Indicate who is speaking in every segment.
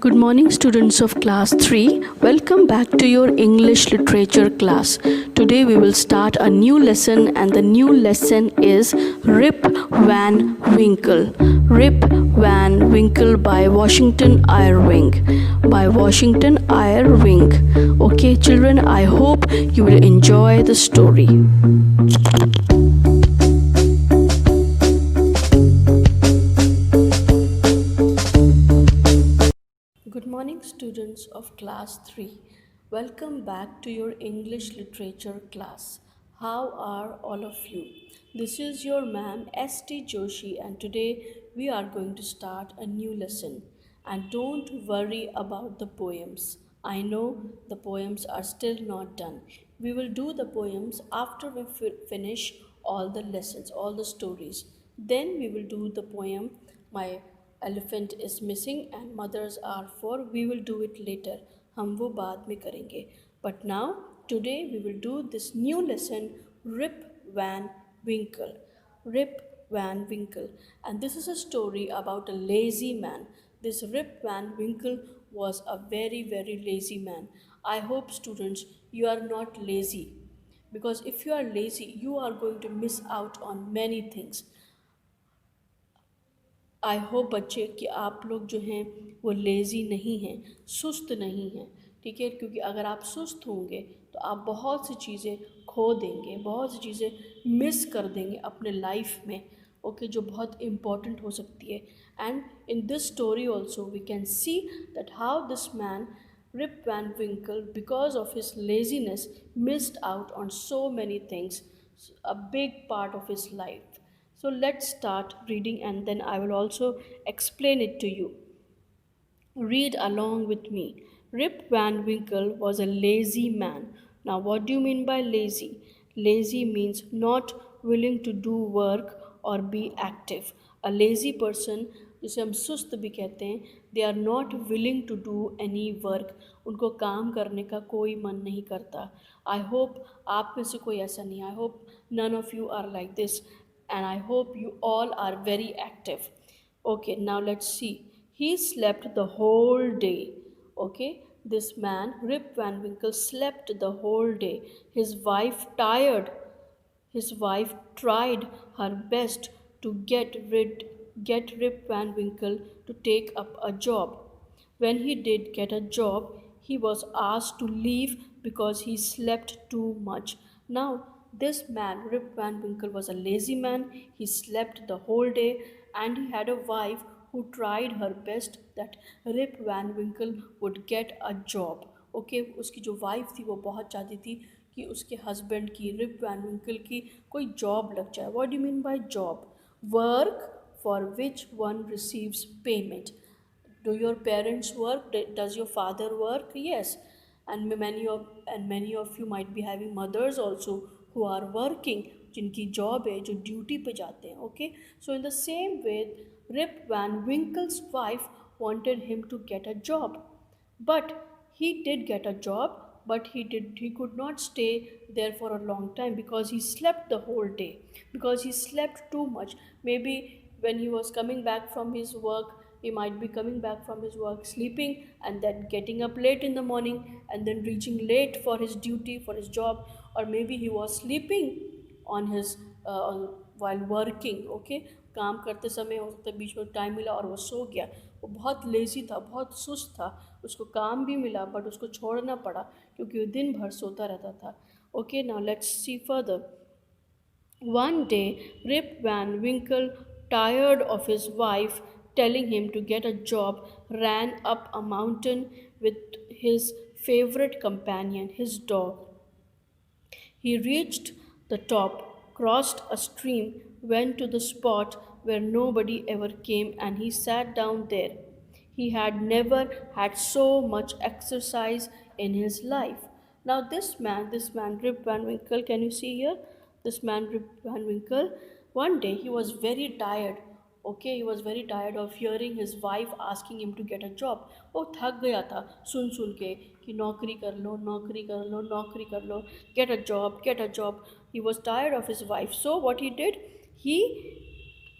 Speaker 1: Good morning, students of class 3. Welcome back to your English literature class. Today we will start a new lesson, and the new lesson is Rip Van Winkle. Rip Van Winkle by Washington Irving. By Washington Irving. Okay, children, I hope you will enjoy the story. Good morning, students of class 3. Welcome back to your English literature class. How are all of you? This is your ma'am S.T. Joshi, and today we are going to start a new lesson. And don't worry about the poems. I know the poems are still not done. We will do the poems after we finish all the lessons, all the stories. Then we will do the poem My Elephant is Missing and Mothers Are For. We will do it later. हम वो बाद में करेंगे. But now, today we will do this new lesson, Rip Van Winkle. Rip Van Winkle. And this is a story about a lazy man. This Rip Van Winkle was a very, very lazy man. I hope, students, you are not lazy. Because if you are lazy, you are going to miss out on many things. I hope बच्चे कि आप लोग जो हैं वो lazy नहीं हैं, सुस्त नहीं हैं, ठीक है। क्योंकि अगर आप सुस्त होंगे तो आप बहुत सी चीज़ें खो देंगे, बहुत सी चीज़ें मिस कर देंगे अपने लाइफ में, ओके, जो बहुत इम्पॉर्टेंट हो सकती है। And in this story also we can see that how this man Rip Van Winkle, because of his laziness, missed out on so many things, a big part of his life. So let's start reading, and then I will also explain it to you. Read along with me. Rip Van Winkle was a lazy man. Now, what do you mean by lazy? Lazy means not willing to do work or be active. A lazy person, जिसे हम सुस्त भी कहते हैं, they are not willing to do any work. उनको काम करने का कोई मन नहीं करता. आई होप आप में से कोई ऐसा नहीं. I hope none of you are like this, and I hope you all are very active. Okay, now let's see. He slept the whole day. Okay, this man, Rip Van Winkle, slept the whole day. His wife tired. His wife tried her best to get Rip Van Winkle to take up a job. When he did get a job, he was asked to leave because he slept too much. Now, this man, Rip Van Winkle, was a lazy man. He slept the whole day, and he had a wife who tried her best that Rip Van Winkle would get a job. Okay, उसकी जो wife थी वो बहुत चाहती थी कि उसके husband की, रिप वैन विंकल की, कोई जॉब लग जाए. What do you mean by job? Work for which one receives payment. Do your parents work? Does your father work? Yes. And many of you might be having mothers also who are working, जिनकी job है, जो duty पे जाते हैं. Okay, so in the same way Rip Van Winkle's wife wanted him to get a job. But he did get a job, but he could not stay there for a long time because he slept the whole day, because he slept too much. Maybe when he was coming back from his work, he might be coming back from his work sleeping, and then getting up late in the morning, and then reaching late for his duty, for his job. Or maybe he was sleeping on his while working. Okay, काम करते समय हो सकता है बीच में time मिला और वो सो गया. वो बहुत लेज़ी था, बहुत सुस्त था. उसको काम भी मिला बट उसको छोड़ना पड़ा क्योंकि वो दिन भर सोता रहता था. Okay, now let's see further. One day, Rip Van Winkle, tired of his wife telling him to get a job, ran up a mountain with his favorite companion, his dog. He reached the top, crossed a stream, went to the spot where nobody ever came, and he sat down there. He had never had so much exercise in his life. Now, this man, Rip Van Winkle, can you see here? This man, Rip Van Winkle, one day he was very tired. Okay, he was very tired of hearing his wife asking him to get a job. वो थक गया था सुन सुन के कि नौकरी कर लो, नौकरी कर लो, नौकरी कर लो, get a job, get a job. He was tired of his wife. So what he did, he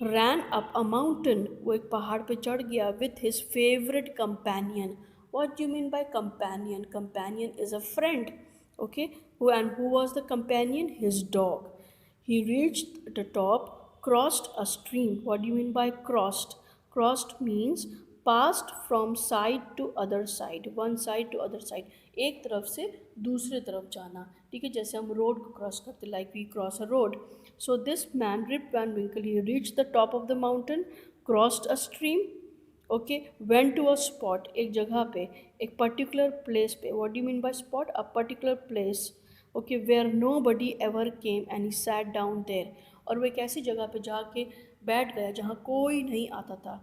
Speaker 1: ran up a mountain, वो एक पहाड़ पे चढ़ गया with his favorite companion. What do you mean by companion? Companion is a friend. Okay, who was the companion? His dog. He reached the top, crossed a stream. What do you mean by crossed? Crossed means passed from side to other side, one side to other side. एक तरफ से दूसरे तरफ जाना, ठीक है, जैसे हम रोड को क्रॉस करते, like we cross a road. So this man Rip Van Winkle, he reach the top of the mountain, crossed a stream, okay, went to a spot, एक जगह पे, एक पर्टिकुलर प्लेस पे. What do mean by spot? A particular place, okay, where nobody ever came and he sat down there. और वो एक ऐसी जगह पे जाके बैठ गया जहाँ कोई नहीं आता था.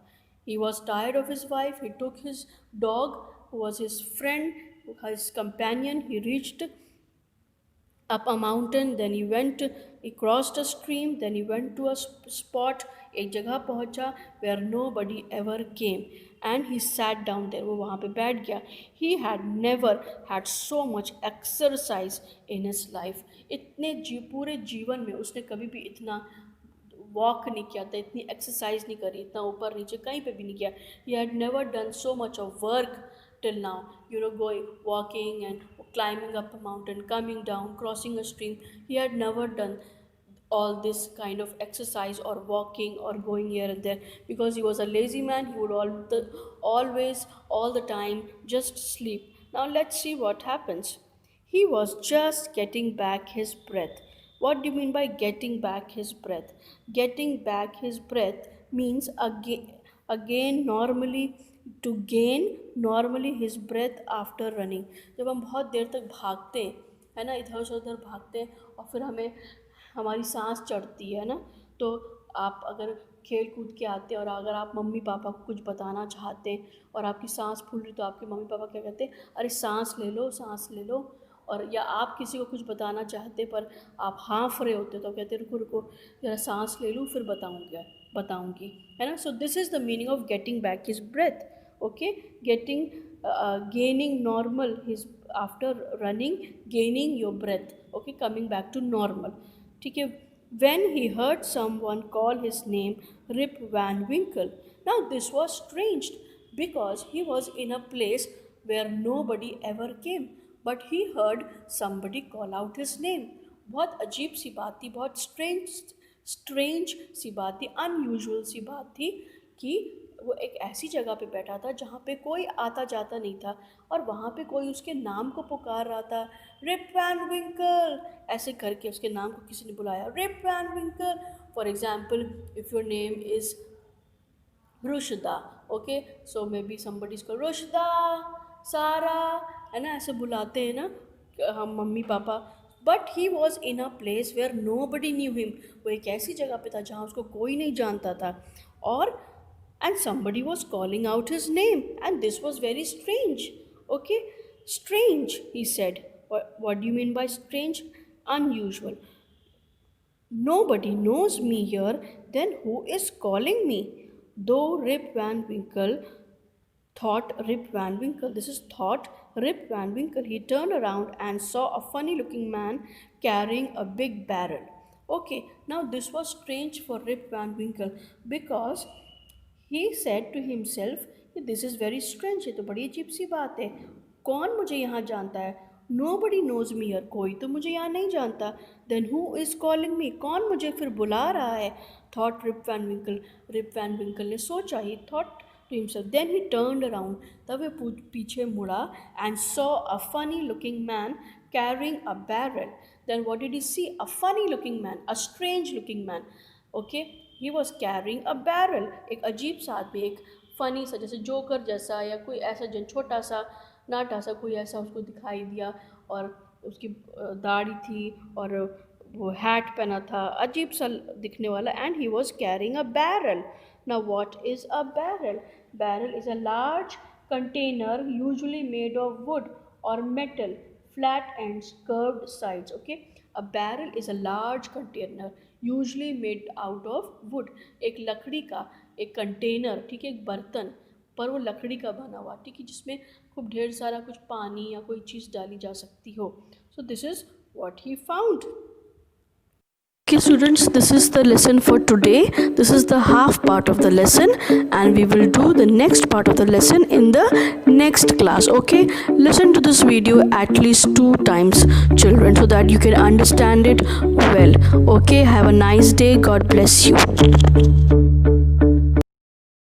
Speaker 1: He was tired of his wife, he took his dog who was his friend, his companion. He reached up a mountain, then he crossed a stream, then he went to a spot, एक जगह पहुंचा where nobody ever came, and he sat down there, वो वहाँ पे बैठ गया. He had never had so much exercise in his life. इतने पूरे जीवन में उसने कभी भी इतना वॉक नहीं किया था, इतनी एक्सरसाइज नहीं करी, इतना ऊपर नीचे कहीं पे भी नहीं किया. He had never done so much of work till now, going walking and climbing up a mountain, coming down, crossing a stream. He had never done all this kind of exercise or walking or going here and there, because he was a lazy man. He would always all the time just sleep. Now let's see what happens. He was just getting back his breath. What do you mean by getting back his breath? Getting back his breath means again normally, to gain normally his breath after running. जब हम बहुत देर तक भागते हैं, है ना, इधर से उधर भागते हैं, और फिर हमें हमारी सांस चढ़ती है ना, तो आप अगर खेल कूद के आते हैं और अगर आप मम्मी पापा को कुछ बताना चाहते हैं और आपकी सांस फूल रही, तो आपके मम्मी पापा क्या कहते हैं? अरे सांस ले लो, सांस ले लो. और या आप किसी को कुछ बताना चाहते पर आप हाँफ रहे होते, तो कहते रुको रुको जरा सांस ले लूँ फिर बताऊँगी, है ना. So this is the meaning of getting back his breath. Okay, getting gaining normal his after running, gaining your breath, okay, coming back to normal, ठीक है. when he heard someone call his name, Rip Van Winkle. Now this was strange because he was in a place where nobody ever came, but he heard somebody call out his name. बहुत अजीब सी बात थी, बहुत strange सी बात थी, unusual सी बात थी कि वो एक ऐसी जगह पे बैठा था जहाँ पे कोई आता जाता नहीं था, और वहाँ पे कोई उसके नाम को पुकार रहा था, रिप वैन विंकल, ऐसे करके उसके नाम को किसी ने बुलाया, Rip Van Winkle. For example, if your name is Rushda, okay, so maybe somebody इसको रुशदा, सारा, है ना, ऐसे बुलाते हैं ना हम मम्मी पापा. But he was in a place where nobody knew him, वो एक ऐसी जगह पे था जहाँ उसको कोई नहीं जानता था, और and somebody was calling out his name, and this was very strange. Okay, strange, he said. What do you mean by strange? Unusual. Nobody knows me here, then who is calling me? Though Rip Van Winkle thought Rip Van Winkle, this is thought Rip Van Winkle, he turned around and saw a funny looking man carrying a big barrel. Okay, now this was strange for Rip Van Winkle because he said to himself, this is very strange, ये तो बड़ी अजीब सी बात है, कौन मुझे यहाँ जानता है? Nobody knows me here, कोई तो मुझे यहाँ नहीं जानता. Then who is calling me, कौन मुझे फिर बुला रहा है? Thought Rip Van Winkle. Rip Van Winkle ने सोचा, he thought to himself. Then he turned around, तब वह पीछे मुड़ा, and saw a funny looking man carrying a barrel. Then what did he see? A funny looking man, a strange looking man. Okay, he was carrying a barrel. एक अजीब सा आदमी, एक funny सा, जैसे जोकर जैसा या कोई ऐसा जन छोटा सा नाटा सा कोई ऐसा उसको दिखाई दिया, और उसकी दाढ़ी थी और वो हैट पहना था, अजीब सा दिखने वाला. And he was carrying a barrel. Now what is a barrel? Barrel is a large container usually made of would और metal, flat ends, curved sides. Okay, a barrel is a large container usually made out of wood. एक लकड़ी का एक container, ठीक है, एक बर्तन, पर वो लकड़ी का बना हुआ, ठीक है, जिसमें खूब ढेर सारा कुछ पानी या कोई चीज़ डाली जा सकती हो. सो this is what he found. Okay students, this is the lesson for today. This is the half part of the lesson, and we will do the next part of the lesson in the next class. Okay, listen to this video at least 2 times, children, so that you can understand it well. Okay, have a nice day. God bless you.